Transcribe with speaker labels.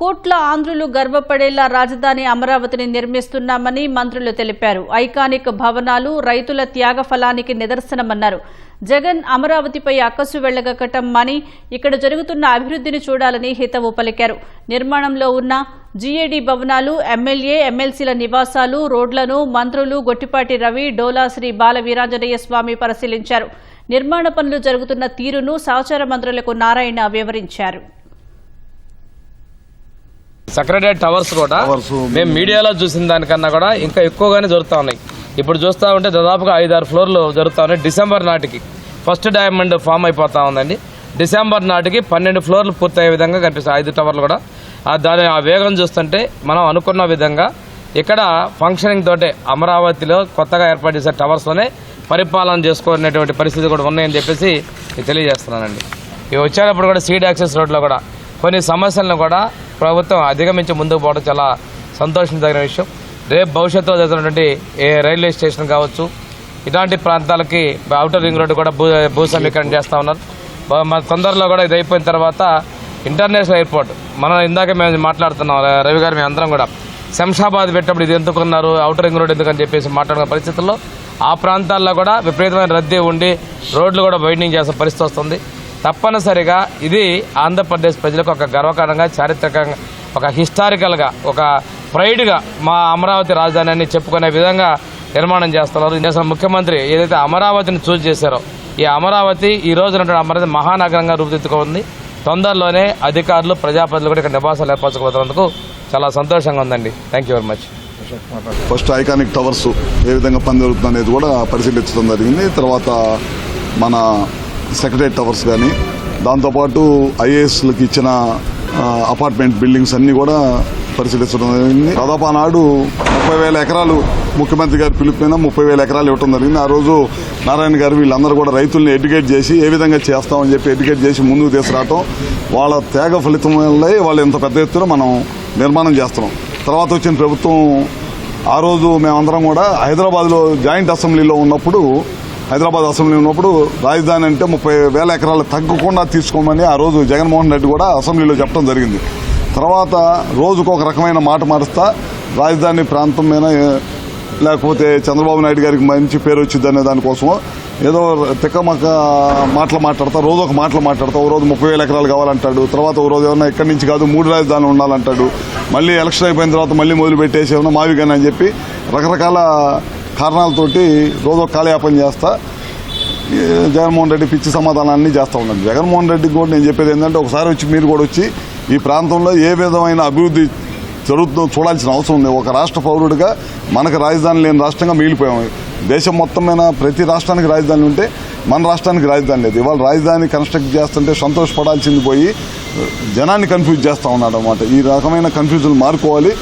Speaker 1: కోట్ల ఆంధ్రులు గర్వపడేలా రాజధాని అమరావతిని నిర్మిస్తున్నామని మంత్రులు తెలిపారు. ఐకానిక్ భవనాలు రైతుల త్యాగ ఫలానికి నిదర్శనమన్నారు. జగన్ అమరావతిపై అక్కసు వెళ్లగట్టమని ఇక్కడ జరుగుతున్న అభివృద్ధిని చూడాలని హితవు పలికారు. నిర్మాణంలో ఉన్న జీఏడీ భవనాలు, ఎమ్మెల్యే, ఎమ్మెల్సీల నివాసాలు, రోడ్లను మంత్రులు గొట్టిపాటి రవి, డోలా శ్రీ బాల వీరాంజనేయ స్వామి పరిశీలించారు. నిర్మాణ పనులు జరుగుతున్న తీరును సహచార మంత్రులకు నారాయణ వివరించారు.
Speaker 2: సెక్రటరియట్ టవర్స్ కూడా మేము మీడియాలో చూసిన దానికన్నా కూడా ఇంకా ఎక్కువగానే జరుగుతూ ఉన్నాయి. ఇప్పుడు చూస్తూ ఉంటే దాదాపుగా 5-6 ఫ్లోర్లు జరుగుతూ ఉన్నాయి. డిసెంబర్ నాటికి ఫస్ట్ డైమండ్ ఫామ్ అయిపోతా ఉందండి. డిసెంబర్ నాటికి 12 ఫ్లోర్లు పూర్తయ్యే విధంగా కనిపిస్తాయి 5 టవర్లు కూడా. ఆ వేగం చూస్తుంటే మనం అనుకున్న విధంగా ఇక్కడ ఫంక్షనింగ్ తోటే అమరావతిలో కొత్తగా ఏర్పాటు చేసే టవర్స్లోనే పరిపాలన చేసుకునేటువంటి పరిస్థితి కూడా ఉన్నాయని చెప్పేసి తెలియజేస్తున్నానండి. ఇవి వచ్చేటప్పుడు కూడా సీడ్ యాక్సెస్ రోడ్లో కూడా కొన్ని సమస్యలను కూడా ప్రభుత్వం అధిగమించి ముందుకు పోవడం చాలా సంతోషించదగిన విషయం. రేపు భవిష్యత్తులో జరుగుతున్నటువంటి రైల్వే స్టేషన్ కావచ్చు, ఇలాంటి ప్రాంతాలకి ఔటర్ రింగ్ రోడ్డు కూడా భూ సమీకరణ చేస్తూ ఉన్నారు. తొందరలో కూడా ఇది అయిపోయిన తర్వాత ఇంటర్నేషనల్ ఎయిర్పోర్ట్ మనం ఇందాక మేము మాట్లాడుతున్నాం రవి గారు, మేము అందరం కూడా శంషాబాద్ పెట్టినప్పుడు ఇది ఎందుకున్నారు, ఔటర్ రింగ్ రోడ్ ఎందుకని చెప్పేసి మాట్లాడుకున్న పరిస్థితుల్లో ఆ ప్రాంతాల్లో కూడా విపరీతమైన రద్దీ ఉండి రోడ్లు కూడా వైడనింగ్ చేసే పరిస్థితి వస్తుంది. తప్పనిసరిగా ఇది ఆంధ్రప్రదేశ్ ప్రజలకు ఒక గర్వకారణంగా, చారిత్రకంగా, ఒక హిస్టారికల్గా, ఒక ప్రైడ్గా మా అమరావతి రాజధానిని చెప్పుకునే విధంగా నిర్మాణం చేస్తున్నారు. దేశం ముఖ్యమంత్రి ఏదైతే అమరావతిని చూస్ చేశారో ఈ అమరావతి ఈ రోజున అమరావతి మహానగరంగా రూపుదిద్దుకుంది. తొందరలోనే అధికారులు, ప్రజాప్రతినిధులు కూడా ఇక్కడ నివాసాలు ఏర్పరచుకోబోతున్నందుకు చాలా సంతోషంగా ఉందండి. Thank you very much.
Speaker 3: First iconic towers ఏ విధంగా పనిజరుగుతుంది అనేది కూడా పరిశీలించడం జరిగింది. తర్వాత మన సెక్రటరియట్ టవర్స్ కానీ, దాంతోపాటు ఐఏఎస్లకు ఇచ్చిన అపార్ట్మెంట్ బిల్డింగ్స్ అన్నీ కూడా పరిశీలించడం జరిగింది. దాదాపు ఆనాడు 30,000 ఎకరాలు ముఖ్యమంత్రి గారి పిలుపు మీద 30,000 ఎకరాలు ఇవ్వడం జరిగింది. ఆ రోజు నారాయణ గారు వీళ్ళందరూ కూడా రైతుల్ని ఎడ్యుకేట్ చేసి ఏ విధంగా చేస్తామని చెప్పి ఎడ్యుకేట్ చేసి ముందుకు తీసుకురావటం, వాళ్ళ త్యాగ ఫలితం వల్ల వాళ్ళు ఇంత పెద్ద ఎత్తున మనం నిర్మాణం చేస్తున్నాం. తర్వాత వచ్చిన ప్రభుత్వం ఆ రోజు మేమందరం కూడా హైదరాబాద్లో జాయింట్ అసెంబ్లీలో ఉన్నప్పుడు రాజధాని అంటే 30,000 ఎకరాలు తగ్గకుండా తీసుకోమని ఆ రోజు జగన్మోహన్ రెడ్డి కూడా అసెంబ్లీలో చెప్పడం జరిగింది. తర్వాత రోజుకు ఒక రకమైన మాట మారుస్తా రాజధాని ప్రాంతం మీద లేకపోతే చంద్రబాబు నాయుడు గారికి మంచి పేరు వచ్చింది అనే దానికోసం ఏదో తిక్కమక్క మాటలు మాట్లాడతా, రోజు ఒక మాటలు మాట్లాడతా. ఓ రోజు 30,000 ఎకరాలు కావాలంటాడు, తర్వాత ఓ రోజు ఏమన్నా ఇక్కడి నుంచి కాదు 3 రాజధానులు ఉండాలంటాడు, మళ్ళీ ఎలక్షన్ అయిపోయిన తర్వాత మళ్ళీ మొదలు పెట్టేసి ఏమన్నా మావిగాని అని చెప్పి రకరకాల కారణాలతోటి రోజు ఒక కాలయాపన చేస్తా జగన్మోహన్ రెడ్డి పిచ్చి సమాధానాన్ని చేస్తూ ఉన్నాడు. జగన్మోహన్ రెడ్డికి కూడా నేను చెప్పేది ఏంటంటే ఒకసారి వచ్చి మీరు కూడా వచ్చి ఈ ప్రాంతంలో ఏ విధమైన అభివృద్ధి జరుగుతుందో చూడాల్సిన అవసరం ఉంది. ఒక రాష్ట్ర పౌరుడిగా మనకు రాజధాని లేని రాష్ట్రంగా మిగిలిపోయాము. దేశం మొత్తం మీద ప్రతి రాష్ట్రానికి రాజధాని ఉంటే మన రాష్ట్రానికి రాజధాని లేదు. ఇవాళ రాజధాని కన్స్ట్రక్ట్ చేస్తుంటే సంతోషపడాల్సింది పోయి జనాన్ని కన్ఫ్యూజ్ చేస్తూ ఉన్నాడు అన్నమాట. ఈ రకమైన కన్ఫ్యూజన్ మారుకోవాలి.